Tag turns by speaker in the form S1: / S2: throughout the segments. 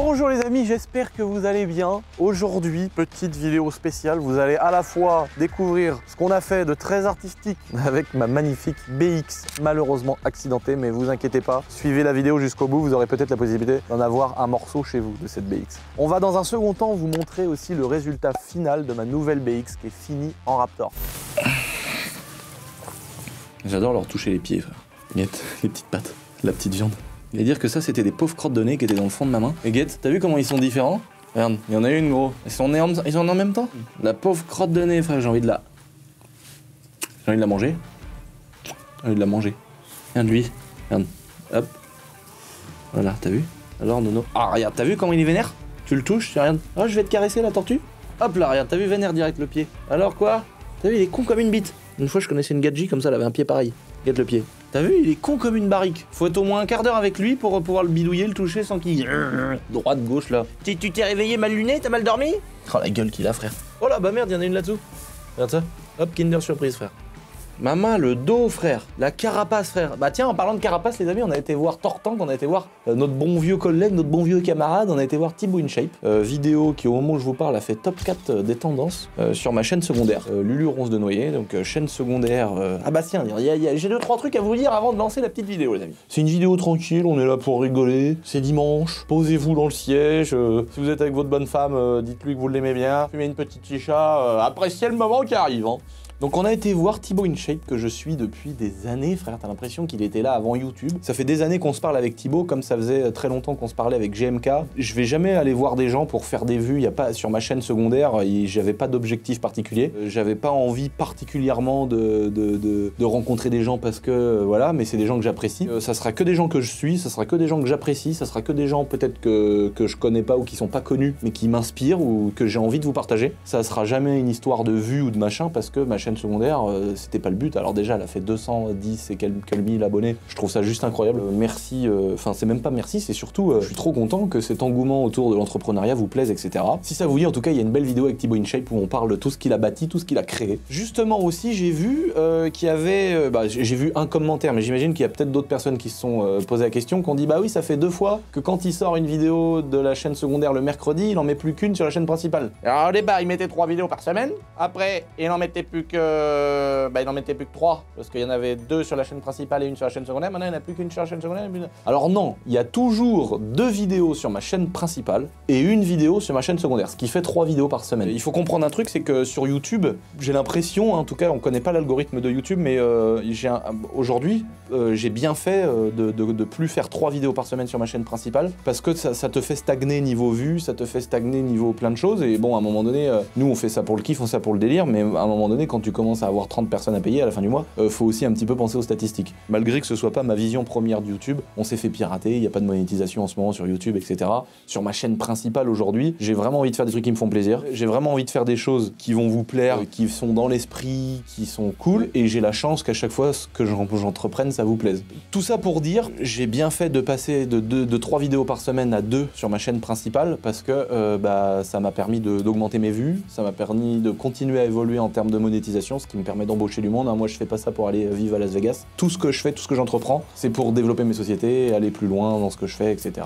S1: Bonjour les amis, j'espère que vous allez bien. Aujourd'hui, petite vidéo spéciale, vous allez à la fois découvrir ce qu'on a fait de très artistique avec ma magnifique BX, malheureusement accidentée, mais vous inquiétez pas, suivez la vidéo jusqu'au bout, vous aurez peut-être la possibilité d'en avoir un morceau chez vous de cette BX. On va dans un second temps vous montrer aussi le résultat final de ma nouvelle BX qui est finie en Raptor.
S2: J'adore leur toucher les pieds, frère. Guette, les petites pattes, la petite viande. Et dire que ça, c'était des pauvres crottes de nez qui étaient dans le fond de ma main. Et Guette, t'as vu comment ils sont différents? Regarde, il y en a une, gros. Ils sont en même temps. La pauvre crotte de nez, frère, j'ai envie de la manger. J'ai envie de la manger. Regarde lui. Regarde. Hop. Voilà, t'as vu? Alors, Nono. Ah, regarde, t'as vu comment il est vénère? Tu le touches, tu regardes. Oh, je vais te caresser la tortue. Hop là, regarde, t'as vu vénère direct le pied. Alors quoi? T'as vu, il est con comme une bite. Une fois, je connaissais une gadji comme ça, elle avait un pied pareil. Regarde le pied. T'as vu, il est con comme une barrique. Faut être au moins un quart d'heure avec lui pour pouvoir le bidouiller, le toucher sans qu'il... Droite, gauche, là. Tu t'es réveillé mal luné, t'as mal dormi? Oh, la gueule qu'il a, frère. Oh là, bah merde, y'en a une là-dessous. Regarde ça. Hop, Kinder Surprise, frère. Maman, le dos, frère. La carapace, frère. Bah tiens, en parlant de carapace, les amis, on a été voir Tortank, on a été voir notre bon vieux collègue, notre bon vieux camarade, on a été voir Thibaut InShape. Vidéo qui, au moment où je vous parle, a fait top 4 des tendances sur ma chaîne secondaire. Lulu Ronce de Noyer, donc chaîne secondaire... Ah bah tiens, j'ai 2-3 trucs à vous dire avant de lancer la petite vidéo, les amis. C'est une vidéo tranquille, on est là pour rigoler. C'est dimanche, posez-vous dans le siège. Si vous êtes avec votre bonne femme, dites-lui que vous l'aimez bien. Fumez une petite chicha, appréciez le moment qui arrive, hein. Donc on a été voir Thibaut InShape que je suis depuis des années, frère, t'as l'impression qu'il était là avant YouTube. Ça fait des années qu'on se parle avec Thibaut, comme ça faisait très longtemps qu'on se parlait avec GMK. Je vais jamais aller voir des gens pour faire des vues, y a pas, sur ma chaîne secondaire, j'avais pas d'objectif particulier. J'avais pas envie particulièrement de rencontrer des gens parce que, voilà, mais c'est des gens que j'apprécie. Ça sera que des gens que je suis, ça sera que des gens que j'apprécie, ça sera que des gens peut-être que je connais pas ou qui sont pas connus, mais qui m'inspirent ou que j'ai envie de vous partager. Ça sera jamais une histoire de vues ou de machin parce que ma chaîne secondaire, c'était pas le but. Alors déjà, elle a fait 210 et quelques mille abonnés. Je trouve ça juste incroyable. Merci, enfin c'est même pas merci, c'est surtout, je suis trop content que cet engouement autour de l'entrepreneuriat vous plaise, etc. Si ça vous dit, en tout cas, il y a une belle vidéo avec Thibaut InShape où on parle de tout ce qu'il a bâti, tout ce qu'il a créé. Justement aussi, j'ai vu qu'il y avait, j'ai vu un commentaire, mais j'imagine qu'il y a peut-être d'autres personnes qui se sont posé la question, qui ont dit, bah oui, ça fait 2 fois que quand il sort une vidéo de la chaîne secondaire le mercredi, il en met plus qu'une sur la chaîne principale. Alors au départ, il mettait 3 vidéos par semaine. Après, il en mettait plus que il en mettait plus que 3 parce qu'il y en avait 2 sur la chaîne principale et une sur la chaîne secondaire. Maintenant il n'y en a plus qu'une sur la chaîne secondaire. Alors non, il y a toujours 2 vidéos sur ma chaîne principale et une vidéo sur ma chaîne secondaire, ce qui fait 3 vidéos par semaine. Il faut comprendre un truc, c'est que sur YouTube, j'ai l'impression, en tout cas on connaît pas l'algorithme de YouTube, mais aujourd'hui j'ai bien fait de plus faire 3 vidéos par semaine sur ma chaîne principale parce que ça te fait stagner niveau vues, ça te fait stagner niveau plein de choses. Et bon, à un moment donné, nous on fait ça pour le kiff, on fait ça pour le délire, mais à un moment donné, quand tu commences à avoir 30 personnes à payer à la fin du mois, faut aussi un petit peu penser aux statistiques. Malgré que ce soit pas ma vision première de YouTube, on s'est fait pirater, il n'y a pas de monétisation en ce moment sur YouTube, etc. Sur ma chaîne principale aujourd'hui, j'ai vraiment envie de faire des trucs qui me font plaisir, j'ai vraiment envie de faire des choses qui vont vous plaire, qui sont dans l'esprit, qui sont cool, et j'ai la chance qu'à chaque fois que j'entreprenne, ça vous plaise. Tout ça pour dire, j'ai bien fait de passer de 3 vidéos par semaine à 2 sur ma chaîne principale, parce que ça m'a permis d'augmenter mes vues, ça m'a permis de continuer à évoluer en termes de monétisation, ce qui me permet d'embaucher du monde. Moi, je fais pas ça pour aller vivre à Las Vegas. Tout ce que je fais, tout ce que j'entreprends, c'est pour développer mes sociétés, aller plus loin dans ce que je fais, etc.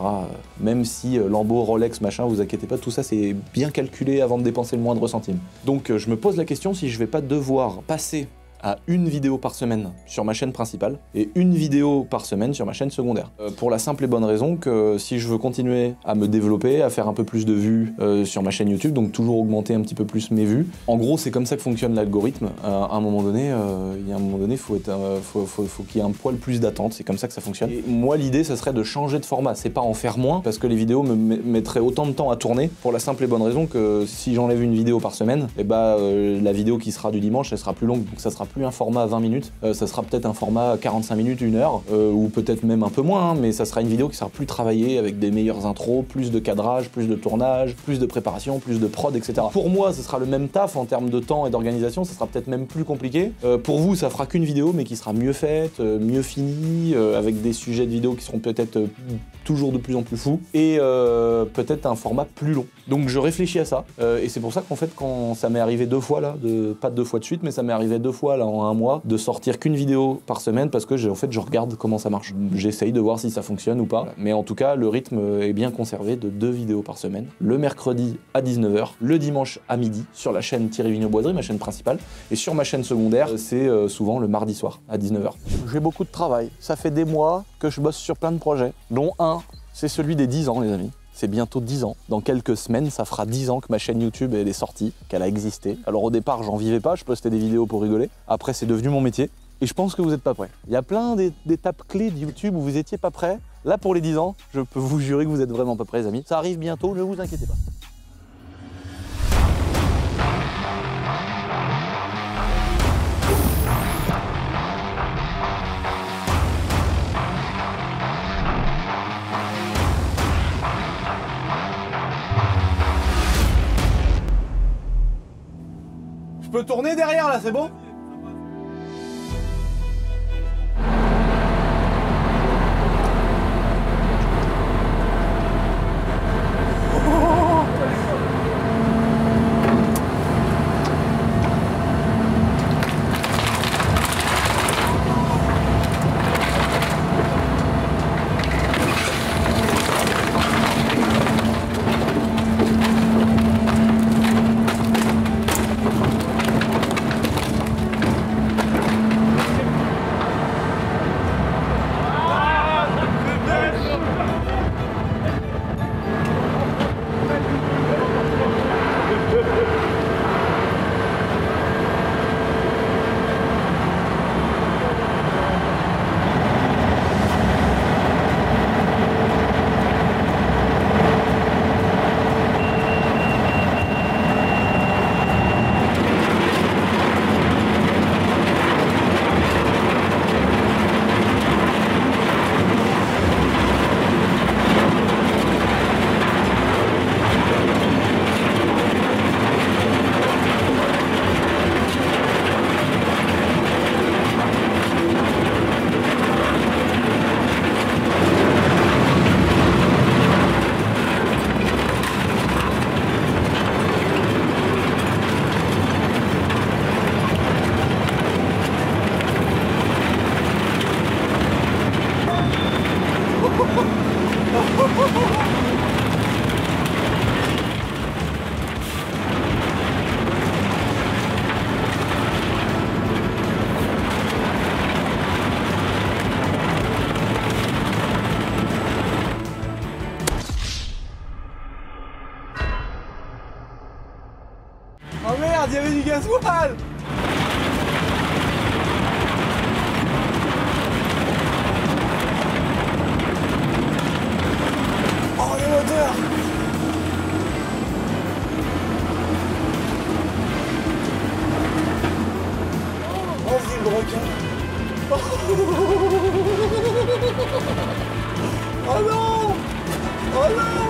S2: Même si Lambo, Rolex, machin, vous inquiétez pas, tout ça, c'est bien calculé avant de dépenser le moindre centime. Donc, je me pose la question si je vais pas devoir passer à une vidéo par semaine sur ma chaîne principale et une vidéo par semaine sur ma chaîne secondaire. Pour la simple et bonne raison que si je veux continuer à me développer, à faire un peu plus de vues sur ma chaîne YouTube, donc toujours augmenter un petit peu plus mes vues. En gros, c'est comme ça que fonctionne l'algorithme. À un moment donné, faut qu'il y ait un poil plus d'attente, c'est comme ça que ça fonctionne. Et moi, l'idée, ça serait de changer de format. C'est pas en faire moins, parce que les vidéos me mettraient autant de temps à tourner, pour la simple et bonne raison que si j'enlève une vidéo par semaine, et la vidéo qui sera du dimanche, elle sera plus longue, donc ça sera plus un format 20 minutes, ça sera peut-être un format 45 minutes, 1 heure, ou peut-être même un peu moins, hein, mais ça sera une vidéo qui sera plus travaillée, avec des meilleures intros, plus de cadrage, plus de tournage, plus de préparation, plus de prod, etc. Pour moi, ce sera le même taf en termes de temps et d'organisation, ça sera peut-être même plus compliqué. Pour vous, ça fera qu'une vidéo, mais qui sera mieux faite, mieux finie, avec des sujets de vidéo qui seront peut-être toujours de plus en plus fous, et peut-être un format plus long. Donc je réfléchis à ça, et c'est pour ça qu'en fait, quand ça m'est arrivé 2 fois là, pas 2 fois de suite, mais ça m'est arrivé 2 fois là en un mois de sortir qu'une vidéo par semaine parce que en fait je regarde comment ça marche. J'essaye de voir si ça fonctionne ou pas. Mais en tout cas, le rythme est bien conservé de 2 vidéos par semaine. Le mercredi à 19h, le dimanche à midi sur la chaîne Thierry Vigneault-Boiserie, ma chaîne principale. Et sur ma chaîne secondaire, c'est souvent le mardi soir à 19h. J'ai beaucoup de travail. Ça fait des mois que je bosse sur plein de projets, dont un, c'est celui des 10 ans, les amis. C'est bientôt 10 ans. Dans quelques semaines, ça fera 10 ans que ma chaîne YouTube elle est sortie, qu'elle a existé. Alors au départ, j'en vivais pas, je postais des vidéos pour rigoler. Après, c'est devenu mon métier. Et je pense que vous n'êtes pas prêts. Il y a plein d'étapes clés de YouTube où vous étiez pas prêts. Là, pour les 10 ans, je peux vous jurer que vous êtes vraiment pas prêts, les amis. Ça arrive bientôt, ne vous inquiétez pas. Je peux tourner derrière là, c'est bon? Oh merde, il y avait du gasoil! Oh les moteurs! Vas-y le requin! Oh non! Oh non!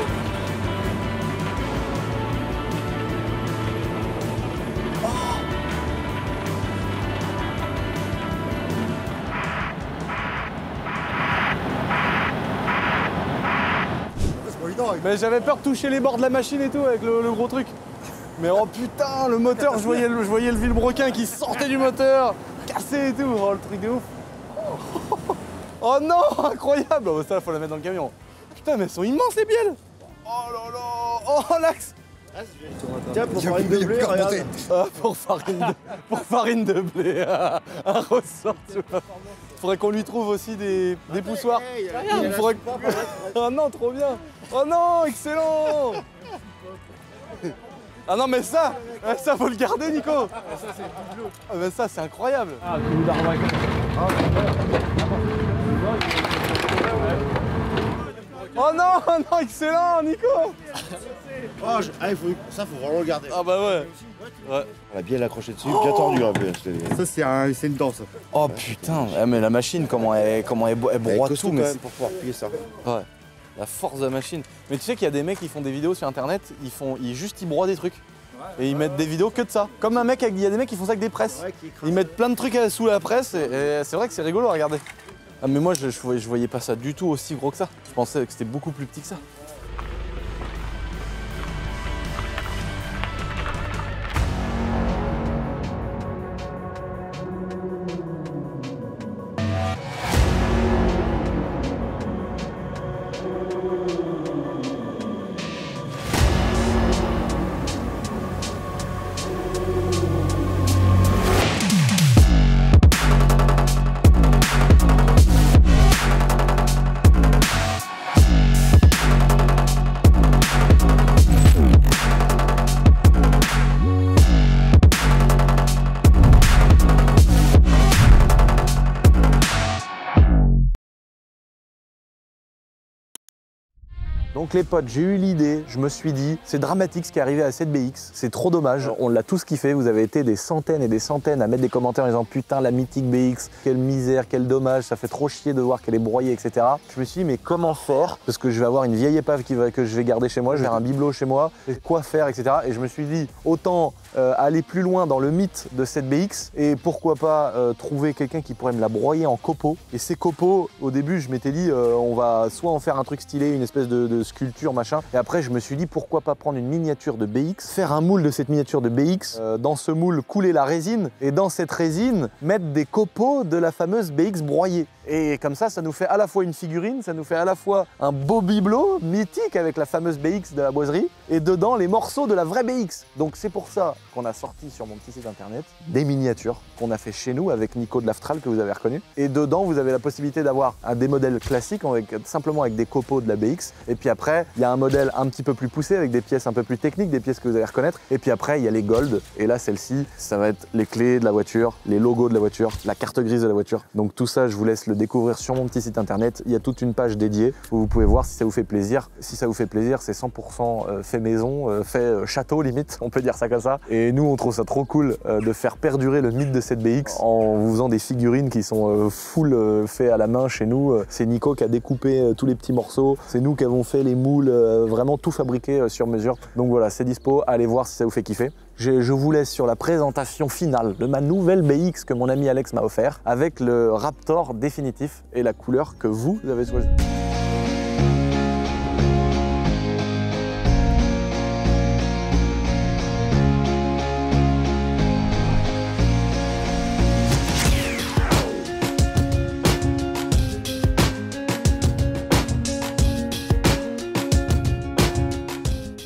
S2: Mais j'avais peur de toucher les bords de la machine et tout avec le gros truc. Mais oh putain, le moteur, je voyais le vilebrequin qui sortait du moteur, cassé et tout. Oh le truc de ouf. Oh non, incroyable. Oh, ça, faut la mettre dans le camion. Putain, mais elles sont immenses les bielles. Oh là là. Oh l'axe.
S3: Tiens, pour farine de blé, regarde.
S2: Ah, pour farine de blé. Un ressort, tu vois. Faudrait qu'on lui trouve aussi des poussoirs. Il faudrait... Oh non, trop bien. Oh non, excellent. Ah non, mais ça faut le garder, Nico. Ah, mais ça, c'est incroyable. Oh non, non, excellent, Nico.
S3: Oh, ça, faut vraiment le garder.
S2: Ah bah ouais.
S3: On a bien l'accroché dessus, bien tordu un peu. Ça, c'est une danse.
S2: Oh putain, mais la machine, comment elle broie tout, mais
S3: même pour pouvoir plier ça.
S2: ouais, la force de la machine. Mais tu sais qu'il y a des mecs qui font des vidéos sur internet, ils broient des trucs. Et ils mettent des vidéos que de ça. Comme un mec, il y a des mecs qui font ça avec des presses. Ils mettent plein de trucs sous la presse et c'est vrai que c'est rigolo à regarder. Ah mais moi je voyais pas ça du tout aussi gros que ça. Je pensais que c'était beaucoup plus petit que ça.
S1: Donc les potes, j'ai eu l'idée, je me suis dit, c'est dramatique ce qui est arrivé à cette BX, c'est trop dommage, on l'a tous kiffé, vous avez été des centaines et des centaines à mettre des commentaires en disant putain la mythique BX, quelle misère, quel dommage, ça fait trop chier de voir qu'elle est broyée, etc. Je me suis dit mais comment faire? Parce que je vais avoir une vieille épave que je vais garder chez moi, je vais faire un bibelot chez moi, et quoi faire, etc. Et je me suis dit autant aller plus loin dans le mythe de cette BX et pourquoi pas trouver quelqu'un qui pourrait me la broyer en copeaux. Et ces copeaux, au début je m'étais dit on va soit en faire un truc stylé, une espèce de sculpture machin, et après je me suis dit pourquoi pas prendre une miniature de BX, faire un moule de cette miniature de BX, dans ce moule couler la résine et dans cette résine mettre des copeaux de la fameuse BX broyée. Et comme ça nous fait à la fois une figurine, ça nous fait à la fois un beau bibelot mythique avec la fameuse BX de la boiserie et dedans les morceaux de la vraie BX. Donc c'est pour ça qu'on a sorti sur mon petit site internet des miniatures qu'on a fait chez nous avec Nico de l'Aftral que vous avez reconnu. Et dedans vous avez la possibilité d'avoir des modèles classiques simplement avec des copeaux de la BX. Et puis après il y a un modèle un petit peu plus poussé avec des pièces un peu plus techniques, des pièces que vous allez reconnaître. Et puis après il y a les gold. Et là celle-ci ça va être les clés de la voiture, les logos de la voiture, la carte grise de la voiture. Donc tout ça je vous laisse le découvrir sur mon petit site internet. Il y a toute une page dédiée où vous pouvez voir si ça vous fait plaisir. Si ça vous fait plaisir, c'est 100% fait maison, fait château limite, on peut dire ça comme ça. Et nous on trouve ça trop cool de faire perdurer le mythe de cette BX en vous faisant des figurines qui sont full fait à la main chez nous. C'est Nico qui a découpé tous les petits morceaux. C'est nous qui avons fait les moules, vraiment tout fabriqué sur mesure. Donc voilà, c'est dispo, allez voir si ça vous fait kiffer. Je vous laisse sur la présentation finale de ma nouvelle BX que mon ami Alex m'a offert avec le Raptor définitif et la couleur que vous avez choisie.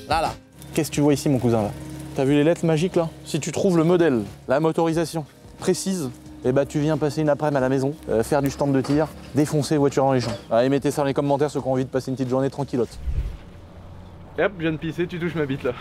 S1: Là. Qu'est-ce que tu vois ici mon cousin là? T'as vu les lettres magiques là? Si tu trouves le modèle, la motorisation précise, et bah tu viens passer une après-midi à la maison, faire du stand de tir, défoncer voiture dans les champs. Allez, mettez ça dans les commentaires ceux qui ont envie de passer une petite journée tranquillote. Et hop, je viens de pisser, tu touches ma bite là.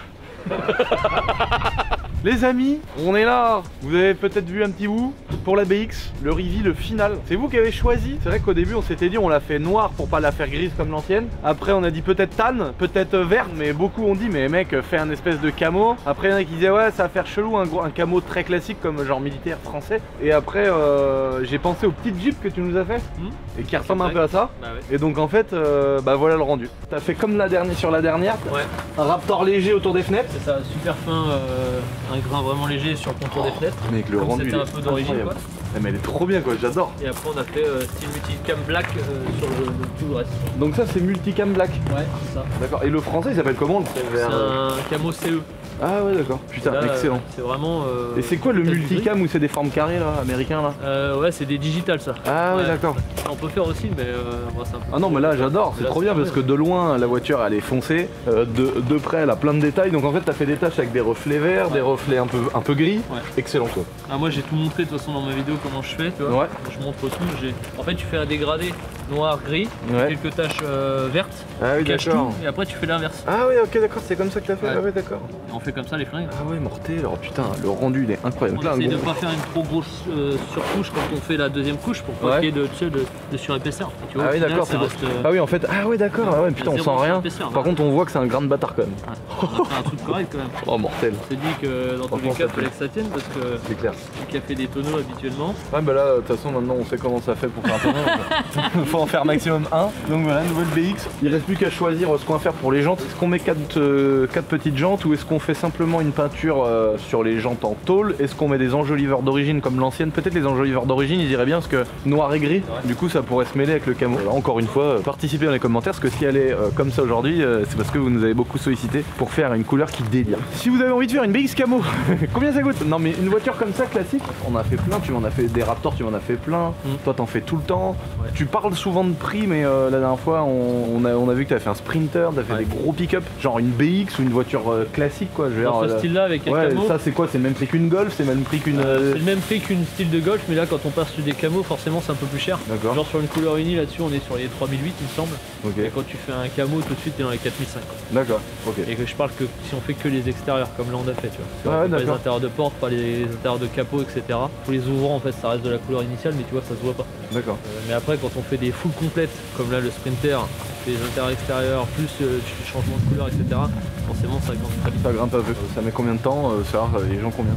S1: Les amis, on est là. Vous avez peut-être vu un petit bout pour la BX, le reveal final. C'est vous qui avez choisi. C'est vrai qu'au début on s'était dit on l'a fait noire pour pas la faire grise comme l'ancienne. Après on a dit peut-être tan, peut-être verte, mais beaucoup ont dit mais mec fais un espèce de camo. Après il y en a qui disaient ouais ça va faire chelou un camo très classique comme genre militaire français. Et après j'ai pensé aux petites jeeps que tu nous as fait et qui ressemblent un peu à ça. Bah ouais. Et donc en fait bah voilà le rendu. T'as fait comme la dernière sur la dernière. Ouais. Un Raptor léger autour des fenêtres.
S4: C'est ça, super fin, un grain vraiment léger sur le contour des fenêtres.
S1: Mec le rendu
S4: c'était un peu d'origine quoi.
S1: Mais elle est trop bien quoi, j'adore.
S4: Et après on a fait style multicam black sur tout le reste.
S1: Donc ça c'est multicam black.
S4: Ouais, c'est ça.
S1: D'accord. Et le français il s'appelle comment?
S4: C'est un camo CE.
S1: Ah ouais d'accord, putain là, excellent.
S4: C'est vraiment...
S1: et c'est quoi le multicam où c'est des formes carrées là, américains là?
S4: Ouais c'est des digitales ça.
S1: Ah ouais, d'accord.
S4: On peut faire aussi mais moi c'est un peu...
S1: Ah non mais là j'adore, c'est trop bien parce que de loin la voiture elle est foncée, de près elle a plein de détails, donc en fait t'as fait des tâches avec des reflets verts, des reflets un peu gris, excellent quoi.
S4: Ah moi j'ai tout montré de toute façon dans ma vidéo comment je fais, tu vois. Ouais. Je montre tout, en fait tu fais un dégradé noir, gris, quelques taches vertes, tu caches tout et après tu fais l'inverse.
S1: Ah oui ok d'accord, c'est comme ça que tu as fait, ah ouais d'accord.
S4: On fait comme ça les flingues.
S1: Ah ouais mortel, alors putain le rendu il est incroyable.
S4: On essaie de pas faire une trop grosse surcouche quand on fait la deuxième couche pour pas qu'il y ait de surépaisseur. Tu vois,
S1: ah oui d'accord, c'est ah oui en fait, ah ouais d'accord, ah ouais putain on sent rien. Par contre on voit que c'est un grain de bâtard quand même.
S4: On a fait un truc correct quand même.
S1: Oh mortel.
S4: On s'est dit que dans tous les cas il fallait que ça tienne parce que
S1: c'est clair.
S4: Celui qui a fait des tonneaux habituellement.
S1: Ouais bah là de toute façon maintenant on sait comment ça fait pour faire un tonneau. Faut en faire maximum un. Donc voilà, nouvelle BX. Il reste plus qu'à choisir ce qu'on va faire pour les jantes. Est-ce qu'on met 4 petites jantes ou est-ce qu'on fait simplement une peinture sur les jantes en tôle? Est-ce qu'on met des enjoliveurs d'origine comme l'ancienne? Peut-être les enjoliveurs d'origine ils iraient bien parce que noir et gris, du coup ça pourrait se mêler avec le camo. Alors, encore une fois, participez dans les commentaires parce que si elle est comme ça aujourd'hui, c'est parce que vous nous avez beaucoup sollicité pour faire une couleur qui délire. Si vous avez envie de faire une BX camo, combien ça coûte? Non mais une voiture comme ça classique, on a fait plein, tu m'en as fait des Raptors, tu m'en as fait plein, toi t'en fais tout le temps. Tu parles souvent de prix mais la dernière fois on a vu que tu as fait un Sprinter, tu as fait des gros pick-up, genre une BX ou une voiture classique quoi. Je veux
S4: dans ce style là avec un camo.
S1: Ça c'est quoi? C'est le même prix qu'une Golf? C'est le même prix qu'une...
S4: c'est le même prix qu'une style de Golf mais là quand on passe sur des camos forcément c'est un peu plus cher. Genre sur une couleur unie là-dessus on est sur les 3008 il me semble. Et quand tu fais un camo tout de suite t'es dans les 4005.
S1: D'accord, ok.
S4: Et que je parle que si on fait que les extérieurs comme là on a fait tu vois. Les intérieurs de porte, pas les intérieurs de capot etc. Pour les ouvrants fait ça reste de la couleur initiale mais tu vois ça se voit pas.
S2: D'accord.
S4: Mais après quand on fait des full complètes comme là le Sprinter, les intérieurs extérieurs, plus tu fais changement de couleur etc. Forcément ça grimpe très vite.
S2: Ça grimpe un peu. Ça met combien de temps savoir les gens combien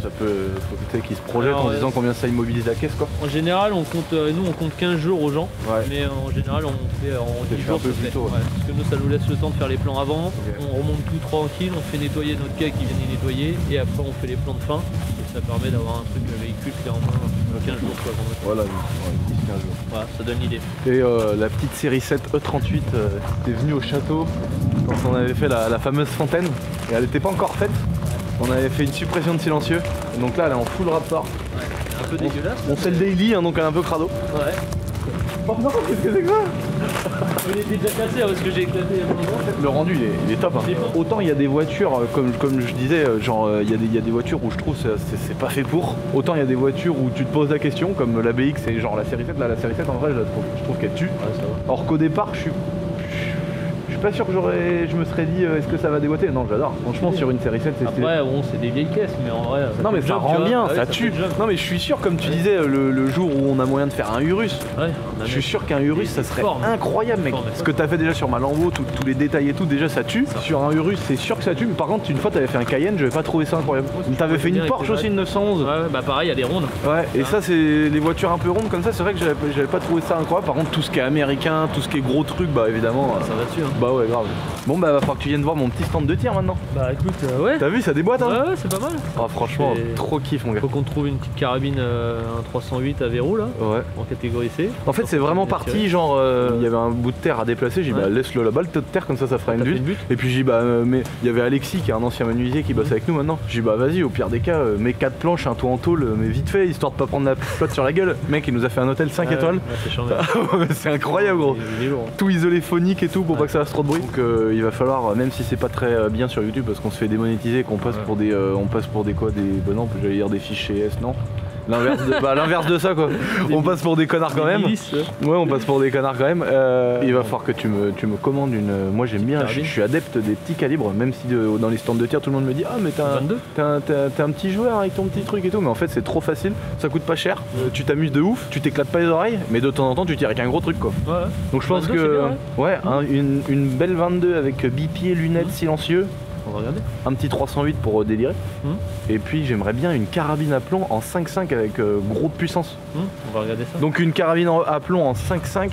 S2: ça peut coûter qui se projettent en disant combien ça immobilise la caisse quoi.
S4: En général on compte nous on compte 15 jours aux gens mais en général on fait en 10 jours
S2: un peu plus tôt,
S4: parce que nous ça nous laisse le temps de faire les plans avant, on remonte tout tranquille, on fait nettoyer notre quai qui vient y nettoyer et après on fait les plans de fin et ça permet d'avoir un truc de véhicule qui est en moins 15 jours quoi.
S2: Voilà, 10-15 jours.
S4: Voilà, ça donne l'idée.
S2: Et la petite série 7 E38 était venue au château quand on avait fait la fameuse fontaine et elle n'était pas encore faite. On avait fait une suppression de silencieux. Et donc là elle est en full Raptor.
S4: Ouais, c'est un peu dégueulasse.
S2: On fait le daily hein, donc elle est un peu crado.
S4: Ouais.
S2: Oh non, qu'est-ce que c'est que ça?
S4: Il était déjà cassé parce que j'ai éclaté il y a longtemps.
S2: Le rendu il est top hein. Autant il y a des voitures comme je disais genre il y a des voitures où je trouve c'est pas fait pour. Autant il y a des voitures où tu te poses la question comme la BX et genre la série 7 là la série 7 en vrai je trouve qu'elle tue.
S4: Ouais, ça va.
S2: Alors qu'au départ je suis pas sûr que je me serais dit est-ce que ça va déboîter. Non j'adore. Franchement sur une série 7 c'est stylé.
S4: Après bon c'est des vieilles caisses mais en vrai.
S2: Non mais ça rend bien, ça tue. Non mais je suis sûr comme tu disais le jour où on a moyen de faire un Urus.
S4: Ouais,
S2: je suis sûr qu'un Urus ça serait incroyable mec. Ce que t'as fait déjà sur ma Lambo, tous les détails et tout déjà ça tue. Sur un Urus c'est sûr que ça tue. Mais par contre une fois t'avais fait un Cayenne, je vais pas trouver ça incroyable. T'avais fait une Porsche aussi une 911.
S4: Ouais bah pareil elle est ronde.
S2: Ouais et ça c'est les voitures un peu rondes comme ça c'est vrai que j'avais pas trouvé ça incroyable. Par contre tout ce qui est américain, tout ce qui est gros truc bah évidemment
S4: ça va dessus hein.
S2: Bah ouais grave. Bon bah va falloir que tu viennes voir mon petit stand de tir maintenant.
S4: Bah écoute ouais.
S2: T'as vu ça déboîte hein.
S4: Ouais c'est pas mal.
S2: Ah franchement trop kiff mon gars.
S4: Faut qu'on trouve une petite carabine un 308 à verrou là.
S2: Ouais.
S4: En catégorie C.
S2: En fait c'est vraiment parti genre il y avait un bout de terre à déplacer, j'ai dit bah laisse-le là-bas le tas de terre comme ça fera une butte. Et puis j'ai dit bah mais il y avait Alexis qui est un ancien menuisier qui bosse avec nous maintenant. J'ai dit bah vas-y au pire des cas mets 4 planches, un toit en tôle mais vite fait histoire de pas prendre la flotte sur la gueule. Mec il nous a fait un hôtel 5 étoiles.
S4: Ouais,
S2: c'est incroyable gros.
S4: Il est lourd.
S2: Tout isolé phonique et tout pour pas que ça fasse trop de bruit. Donc il va falloir même si c'est pas très bien sur YouTube parce qu'on se fait démonétiser qu'on passe pour des bah non j'allais dire des fichiers S non. L'inverse de ça quoi. On passe pour des connards quand même. Ouais on passe pour des connards quand même. Il va falloir que tu me commandes une. Moi j'aime bien, je suis adepte des petits calibres, même si dans les stands de tir tout le monde me dit ah mais t'es un petit joueur avec ton petit truc et tout, mais en fait c'est trop facile, ça coûte pas cher, tu t'amuses de ouf, tu t'éclates pas les oreilles, mais de temps en temps tu tires avec un gros truc quoi.
S4: Ouais.
S2: Donc je pense que une belle 22 avec bipied, lunettes, silencieux.
S4: On va regarder.
S2: Un petit 308 pour délirer. Et puis j'aimerais bien une carabine à plomb en 5.5 avec gros de puissance.
S4: On va regarder ça.
S2: Donc une carabine à plomb en 5.5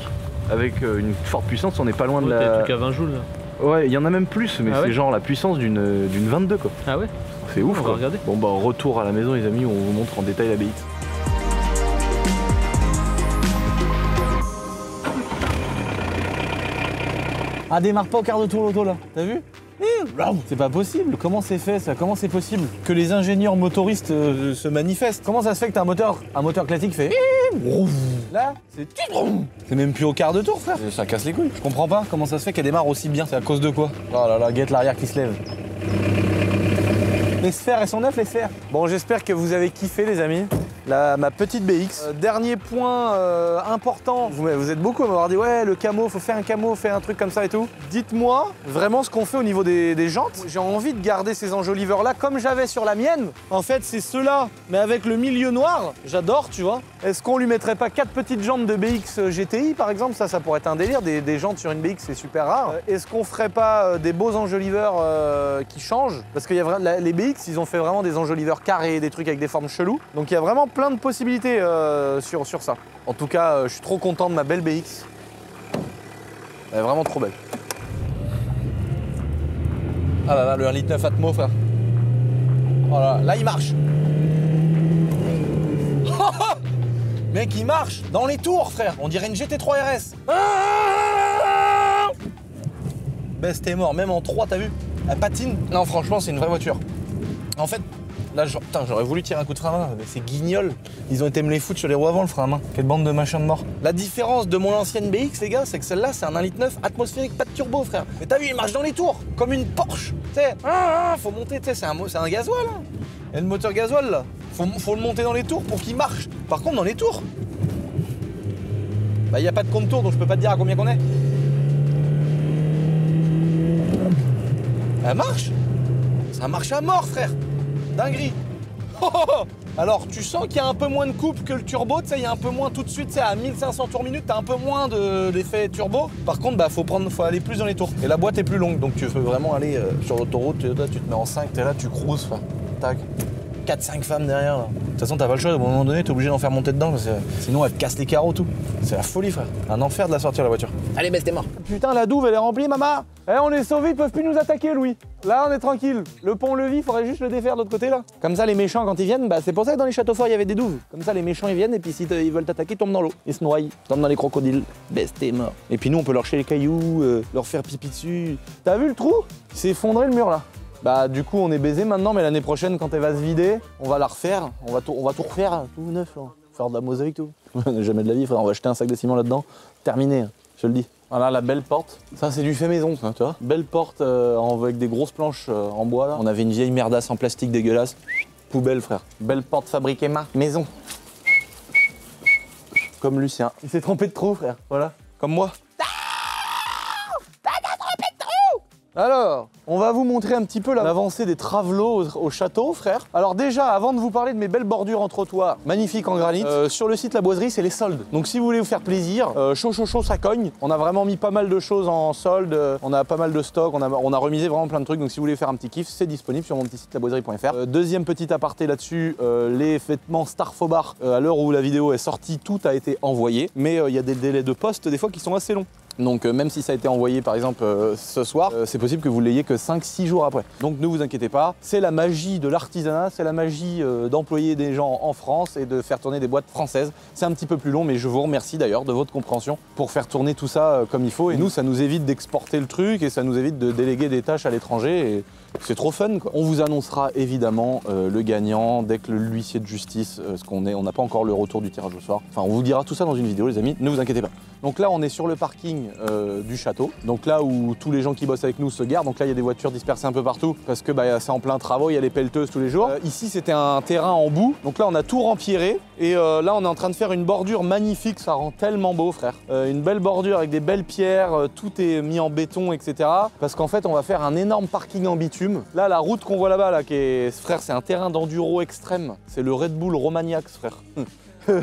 S2: avec une forte puissance, on n'est pas loin de la...
S4: T'as des trucs à 20 joules là.
S2: Ouais, il y en a même plus, mais c'est genre la puissance d'une 22 quoi.
S4: Ah ouais.
S2: C'est ouf
S4: on
S2: quoi.
S4: Va regarder.
S2: Bon bah retour à la maison les amis, on vous montre en détail la BX.
S1: Ah démarre pas au quart de tour l'auto là, t'as vu? C'est pas possible, comment c'est fait ça? Comment c'est possible que les ingénieurs motoristes se manifestent? Comment ça se fait que t'as un moteur classique qui fait là, c'est même plus au quart de tour frère. Ça casse les couilles. Je comprends pas comment ça se fait qu'elle démarre aussi bien. C'est à cause de quoi? Oh là là, guette l'arrière qui se lève. Les sphères, elles sont neuves les sphères. Bon j'espère que vous avez kiffé les amis. Ma petite BX. Dernier point important, vous êtes beaucoup à m'avoir dit ouais le camo, faut faire un camo, faire un truc comme ça et tout. Dites-moi vraiment ce qu'on fait au niveau des jantes. J'ai envie de garder ces enjoliveurs là comme j'avais sur la mienne. En fait c'est ceux-là, mais avec le milieu noir, j'adore tu vois. Est-ce qu'on lui mettrait pas 4 petites jantes de BX GTI par exemple? Ça pourrait être un délire, des jantes sur une BX c'est super rare. Est-ce qu'on ferait pas des beaux enjoliveurs qui changent? Parce que les BX ils ont fait vraiment des enjoliveurs carrés, des trucs avec des formes cheloues. Donc il y a vraiment plein de possibilités sur ça. En tout cas, je suis trop content de ma belle BX. Elle est vraiment trop belle. Ah là là, le 1,9 litre Atmo, frère. Oh là, il marche. Mec, il marche dans les tours, frère. On dirait une GT3 RS. Best est mort, même en 3, t'as vu? Elle patine. Non, franchement, c'est une vraie voiture. En fait, là, j'aurais voulu tirer un coup de frein à main, mais c'est guignol. Ils ont été me les foutre sur les roues avant le frein à main. Quelle bande de machins de mort. La différence de mon ancienne BX, les gars, c'est que celle-là, c'est un 1,9 litre atmosphérique, pas de turbo, frère. Mais t'as vu, il marche dans les tours, comme une Porsche. Tu sais, faut monter, tu sais, c'est un gasoil. Hein. Et le moteur gasoil, là, faut le monter dans les tours pour qu'il marche. Par contre, dans les tours, bah, y a pas de compte tour, donc je peux pas te dire à combien qu'on est. Elle marche. Ça marche à mort, frère. Dinguerie. Oh, oh, oh. Alors tu sens qu'il y a un peu moins de couple que le turbo, tu sais, il y a un peu moins tout de suite, c'est à 1500 tours minute, t'as un peu moins d'effet turbo. Par contre, bah faut aller plus dans les tours. Et la boîte est plus longue, donc tu veux vraiment aller sur l'autoroute, tu te mets en 5, t'es là, tu cruises, enfin, tac. 4-5 femmes derrière. De toute façon, t'as pas le choix, à un moment donné, t'es obligé d'en faire monter dedans, parce que sinon elle te casse les carreaux, tout. C'est la folie, frère. Un enfer de la sortir, la voiture. Allez, baisse, t'es mort. Putain, la douve, elle est remplie, maman. Eh, on est sauvés, ils peuvent plus nous attaquer, Louis. Là, on est tranquille. Le pont-levis, faudrait juste le défaire de l'autre côté, là. Comme ça, les méchants, quand ils viennent, bah c'est pour ça que dans les châteaux forts, il y avait des douves. Comme ça, les méchants, ils viennent, et puis si ils veulent t'attaquer, ils tombent dans l'eau. Ils se noient, ils tombent dans les crocodiles. Baisse, t'es mort. Et puis nous, on peut leur jeter les cailloux, leur faire pipi dessus. T'as vu le trou? Il s'est effondré, le mur, là. Bah du coup on est baisé maintenant, mais l'année prochaine quand elle va se vider, on va la refaire, on va tout refaire, tout neuf, hein. Faire de la mosaïque tout. Jamais de la vie frère, on va jeter un sac de ciment là-dedans, terminé, je te le dis. Voilà la belle porte, ça c'est du fait maison ça, tu vois. Belle porte avec des grosses planches en bois là. On avait une vieille merdasse en plastique dégueulasse, poubelle frère. Belle porte fabriquée maison. Comme Lucien, il s'est trompé de trou frère, voilà, comme moi. Alors, on va vous montrer un petit peu l'avancée des travelots au château, frère. Alors déjà, avant de vous parler de mes belles bordures en trottoir, magnifiques en granit, sur le site La Boiserie, c'est les soldes. Donc si vous voulez vous faire plaisir, chaud, ça cogne. On a vraiment mis pas mal de choses en solde, on a pas mal de stock, on a remisé vraiment plein de trucs. Donc si vous voulez faire un petit kiff, c'est disponible sur mon petit site laboiserie.fr. Deuxième petit aparté là-dessus, les vêtements Starfobar, à l'heure où la vidéo est sortie, tout a été envoyé. Mais il y a des délais de poste des fois qui sont assez longs. Donc même si ça a été envoyé par exemple ce soir, c'est possible que vous l'ayez que 5-6 jours après. Donc ne vous inquiétez pas, c'est la magie de l'artisanat, c'est la magie d'employer des gens en France et de faire tourner des boîtes françaises. C'est un petit peu plus long, mais je vous remercie d'ailleurs de votre compréhension pour faire tourner tout ça comme il faut. Et nous, ça nous évite d'exporter le truc et ça nous évite de déléguer des tâches à l'étranger. Et c'est trop fun quoi. On vous annoncera évidemment le gagnant dès que l'huissier de justice, parce qu'on n'a pas encore le retour du tirage au sort. Enfin, on vous dira tout ça dans une vidéo les amis, ne vous inquiétez pas. Donc là, on est sur le parking du château. Donc là où tous les gens qui bossent avec nous se garent. Donc là, il y a des voitures dispersées un peu partout parce que bah, c'est en plein travaux, il y a les pelleteuses tous les jours. Ici, c'était un terrain en boue. Donc là, on a tout rempierré. Et là, on est en train de faire une bordure magnifique. Ça rend tellement beau, frère. Une belle bordure avec des belles pierres. Tout est mis en béton, etc. Parce qu'en fait, on va faire un énorme parking en bitume. Là, la route qu'on voit là-bas, là, frère, c'est un terrain d'enduro extrême. C'est le Red Bull Romagnac, frère.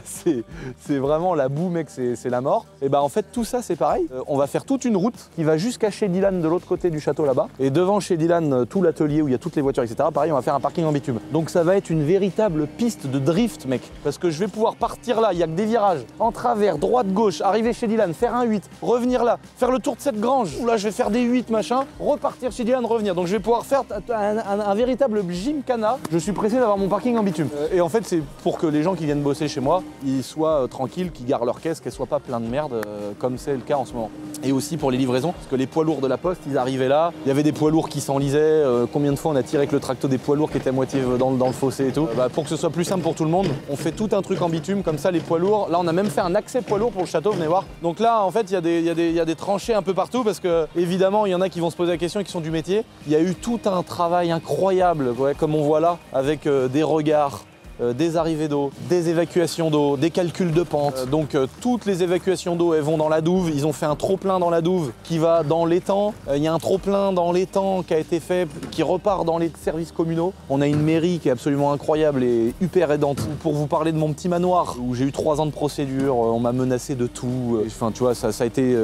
S1: c'est vraiment la boue, mec, c'est la mort. Et bah en fait tout ça c'est pareil. On va faire toute une route qui va jusqu'à chez Dylan de l'autre côté du château là-bas. Et devant chez Dylan, tout l'atelier où il y a toutes les voitures, etc. Pareil, on va faire un parking en bitume. Donc ça va être une véritable piste de drift, mec. Parce que je vais pouvoir partir là, il y a que des virages. En travers, droite, gauche, arriver chez Dylan, faire un 8, revenir là, faire le tour de cette grange. Où là je vais faire des 8, machin, repartir chez Dylan, revenir. Donc je vais pouvoir faire un véritable gymkhana. Je suis pressé d'avoir mon parking en bitume. Et en fait c'est pour que les gens qui viennent bosser chez moi, ils soient tranquilles, qu'ils garent leur caisse, qu'elles soient pas plein de merde comme c'est le cas en ce moment. Et aussi pour les livraisons, parce que les poids lourds de la poste, ils arrivaient là, il y avait des poids lourds qui s'enlisaient, combien de fois on a tiré avec le tracto des poids lourds qui étaient à moitié dans le fossé et tout. Pour que ce soit plus simple pour tout le monde, on fait tout un truc en bitume, comme ça les poids lourds, là on a même fait un accès poids lourd pour le château, venez voir. Donc là en fait il y a des tranchées un peu partout parce que évidemment il y en a qui vont se poser la question et qui sont du métier. Il y a eu tout un travail incroyable, ouais, comme on voit là, avec des regards, des arrivées d'eau, des évacuations d'eau, des calculs de pente. Donc toutes les évacuations d'eau, elles vont dans la douve. Ils ont fait un trop-plein dans la douve qui va dans l'étang. Il y a un trop-plein dans l'étang qui a été fait, qui repart dans les services communaux. On a une mairie qui est absolument incroyable et hyper aidante. Pour vous parler de mon petit manoir, où j'ai eu 3 ans de procédure, on m'a menacé de tout. Enfin, tu vois, ça a été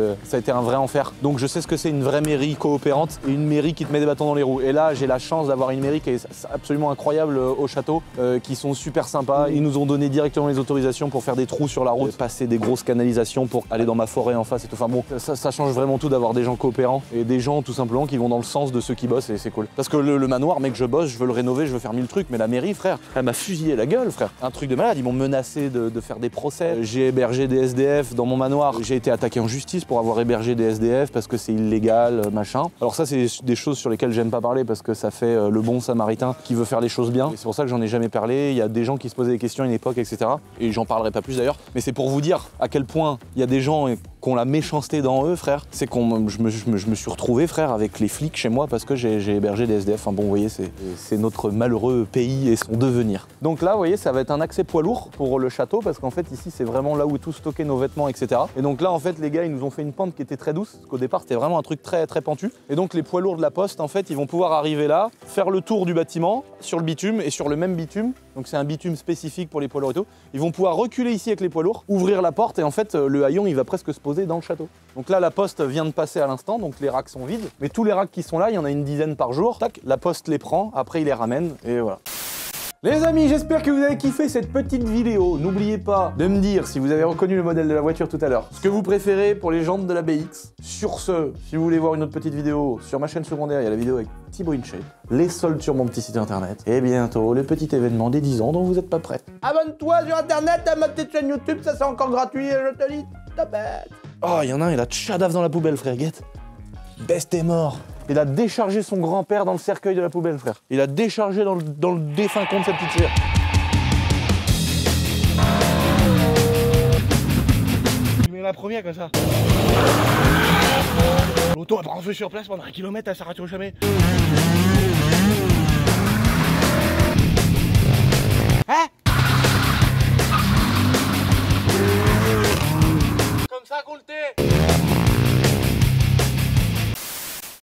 S1: un vrai enfer. Donc je sais ce que c'est une vraie mairie coopérante et une mairie qui te met des bâtons dans les roues. Et là, j'ai la chance d'avoir une mairie qui est absolument incroyable au château, qui sont super sympas. Ils nous ont donné directement les autorisations pour faire des trous sur la route, passer des grosses canalisations pour aller dans ma forêt en face et tout. Enfin bon, ça change vraiment tout d'avoir des gens coopérants et des gens tout simplement qui vont dans le sens de ceux qui bossent et c'est cool. Parce que le manoir, mec, je bosse, je veux le rénover, je veux faire 1000 trucs, mais la mairie, frère, elle m'a fusillé la gueule, frère. Un truc de malade, ils m'ont menacé de faire des procès. J'ai hébergé des SDF dans mon manoir. J'ai été attaqué en justice pour avoir hébergé des SDF parce que c'est illégal, machin. Alors ça, c'est des choses sur lesquelles j'aime pas parler parce que ça fait le bon samaritain qui veut faire les choses bien. Et c'est pour ça que j'en ai jamais parlé. Il y a des gens qui se posaient des questions à une époque, etc. Et j'en parlerai pas plus d'ailleurs. Mais c'est pour vous dire à quel point il y a des gens
S2: qu'ont la méchanceté dans eux, frère, c'est qu'on je me suis retrouvé, frère, avec les flics chez moi parce que j'ai hébergé des SDF. Enfin bon, vous voyez, c'est notre malheureux pays et son devenir. Donc là, vous voyez, ça va être un accès poids lourd pour le château parce qu'en fait, ici, c'est vraiment là où tout stocker nos vêtements, etc. Et donc là, en fait, les gars, ils nous ont fait une pente qui était très douce parce qu'au départ, c'était vraiment un truc très pentu. Et donc, les poids lourds de la poste, en fait, ils vont pouvoir arriver là, faire le tour du bâtiment sur le bitume et sur le même bitume. Donc c'est un bitume spécifique pour les poids lourds et tout. Ils vont pouvoir reculer ici avec les poids lourds, ouvrir la porte et en fait le haillon il va presque se poser dans le château. Donc là la poste vient de passer à l'instant, donc les racks sont vides. Mais tous les racks qui sont là, il y en a une dizaine par jour. Tac, la poste les prend, après il les ramène et voilà. Les amis, j'espère que vous avez kiffé cette petite vidéo. N'oubliez pas de me dire si vous avez reconnu le modèle de la voiture tout à l'heure, ce que vous préférez pour les jantes de la BX. Sur ce, si vous voulez voir une autre petite vidéo sur ma chaîne secondaire, il y a la vidéo avec Thibaut InShape, les soldes sur mon petit site internet, et bientôt le petit événement des 10 ans dont vous n'êtes pas prêts. Abonne-toi sur internet à ma petite chaîne YouTube, ça c'est encore gratuit, je te dis, t'as bête. Oh, il y en a un, il a tchadaf dans la poubelle, frère, guette. Best est mort. Il a déchargé son grand-père dans le cercueil de la poubelle, frère. Il a déchargé dans le défunt compte de sa petite sœur.
S3: Tu mets la première comme ça. L'auto elle prend en feu sur place pendant 1 kilomètre, elle s'arrête jamais. Hein? Comme ça qu'on le tait.